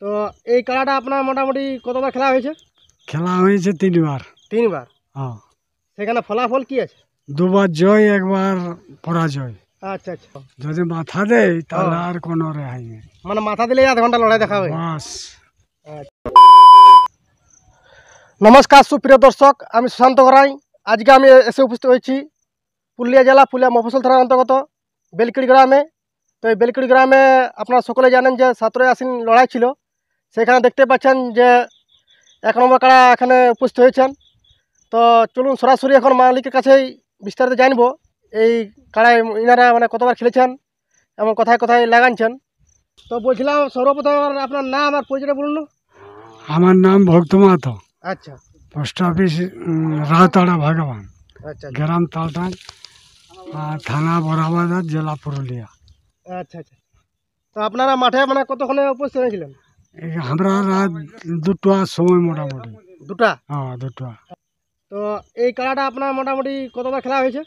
তো এই খেলাটা আপনার মোটামুটি কতবার খেলা হয়েছে? খেলা হয়েছে 3বার। 3বার? হ্যাঁ। সেখানে ফলাফল কি আছে? 2বার জয়, 1বার পরাজয়। আচ্ছা আচ্ছা। যদি মাথা দেয় তাহলে আর কোনো রেহাই নেই। মানে মাথা দিলেই আধ ঘন্টা লড়াই দেখা হবে? বাস। নমস্কার সুপ্রিয় দর্শক, আমি সুশান্ত গড়াই। আজকে আমি এসে উপস্থিত হয়েছি পুরুলিয়া জেলা পুরুলিয়া মফস্বল থানার অন্তর্গত বেলকিড়ি গ্রামে। তো এই বেলকিড়ি গ্রামে আপনারা সকলে জানেন যে 17ই আশ্বিন লড়াই ছিল। সেখানে দেখতে পাচ্ছেন যে 1 নম্বর কাড়া এখানে উপস্থিত হয়েছেন। তো চলুন সরাসরি এখন মালিকের কাছেই বিস্তারিত জানবো এই কাড়ায় ইনারা মানে কতবার খেলেছেন এবং কোথায় কোথায় লাগাচ্ছেন। তো বলছিলাম সর্বপ্রথম আপনার নাম আর পরিচয়টা বলুন। আমার নাম ভক্ত মাহাতো। আচ্ছা। পোস্ট অফিস রাহতাড়া ভগবান, আচ্ছা গ্রাম তালটাই, থানা বড়াবাজার, জেলা পুরুলিয়া। আচ্ছা আচ্ছা। তো আপনারা মাঠে মানে কতক্ষণে উপস্থিত হয়েছিলেন? আমরা রাত 2টার সময় মোটামুটি। 2টা? হ্যাঁ 2টা। তো এই খেলাটা আপনার মোটামুটি কতবার খেলা হয়েছে?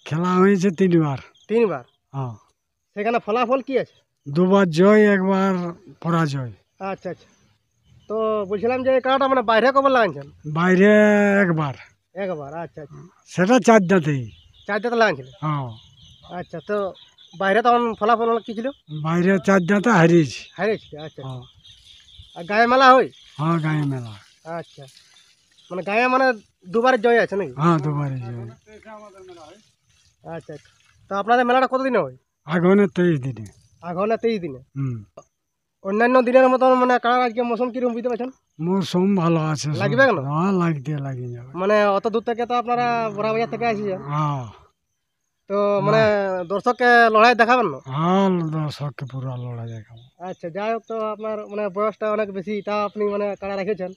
খেলা হয়েছে 3বার। 3বার? হ্যাঁ। সেখানে ফলাফল কি আছে? 2বার জয়, 1বার পরাজয়। আচ্ছা আচ্ছা। তো বলছিলাম যে এই খেলাটা মানে বাইরে কবার লাগাচ্ছেন? বাইরে 1বার। 1বার? আচ্ছা আচ্ছা। সেটা 4 দাঁতেই। 4 দাঁতে লাগাচ্ছিলেন? হ্যাঁ। আচ্ছা। তো বাইরে তখন ফলাফল কি ছিল? বাইরে 4 দাঁতে হারিয়েছি। হারিয়েছিল? আচ্ছা। হ্যাঁ। আর গায়ে মেলা হয়? হ্যাঁ গায়ে মেলা। আচ্ছা। মানে গায়ে মানে 2বারের জয় আছে নাকি? হ্যাঁ 2বারই জয়। আচ্ছা আচ্ছা। তো আপনাদের মেলাটা কতদিনে হয়? আগুনে 23 দিনে। আঘনে 23 দিনে? হুম। অন্যান্য দিনের মতন মানে কারণ আজকে মৌসুম কিরকম বুঝতে পারছেন? মৌসুম ভালো আছে। লাগবে কেন? হ্যাঁ লাগিয়ে যাবে। মানে অত দূর থেকে তো আপনারা বড়াবাজার থেকে আসছেন। হ্যাঁ। তো মানে দর্শককে লড়াই দেখাবেন না? হ্যাঁ দর্শককে পুরো লড়াই দেখাবো। আচ্ছা। যাই হোক, তো আপনার মানে বয়সটা অনেক বেশি, তা আপনি মানে কাড়া রেখেছেন।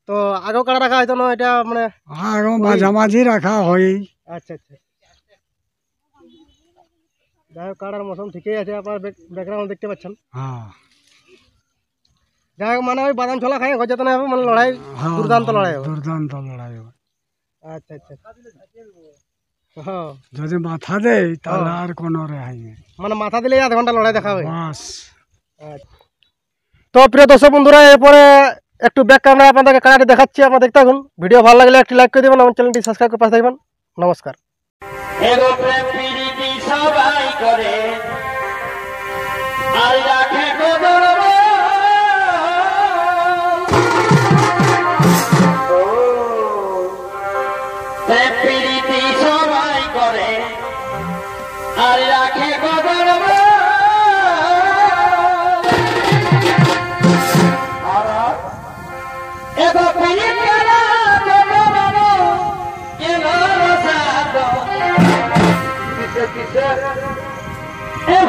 তো আগেও কাড়া রাখা হয়তো না এটা মানে? আরও মাঝামাঝি রাখা হয়। আচ্ছা আচ্ছা। যাই হোক, কাড়ার মৌসুম ঠিকই আছে, আপনার ব্যাকগ্রাউন্ড দেখতে পাচ্ছেন। হ্যাঁ। যাই হোক, মানে ওই বাদাম ছোলা খাই হচ্ছে না, মানে লড়াই দুর্দান্ত লড়াই হবে। দুর্দান্ত লড়াই হবে। আচ্ছা আচ্ছা। হ্যাঁ। যদি মাথা দেয় তাহলে আর কোনো রেহাই নেই। মানে মাথা দিলেই আধ ঘন্টা লড়াই দেখা হবে? বাস। তো প্রিয় দর্শক বন্ধুরা, এরপরে একটু ব্যাক ক্যামেরা আপনাদেরকে কাড়াটি দেখাচ্ছি, আপনারা দেখতে থাকুন। ভিডিও ভালো লাগলে একটি লাইক করে দেবেন এবং চ্যানেলটি সাবস্ক্রাইব করে পাশে থাকবেন। নমস্কার। সবাই করে আর রাখে প্রীতি সবাই করে আর রাখে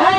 ভাই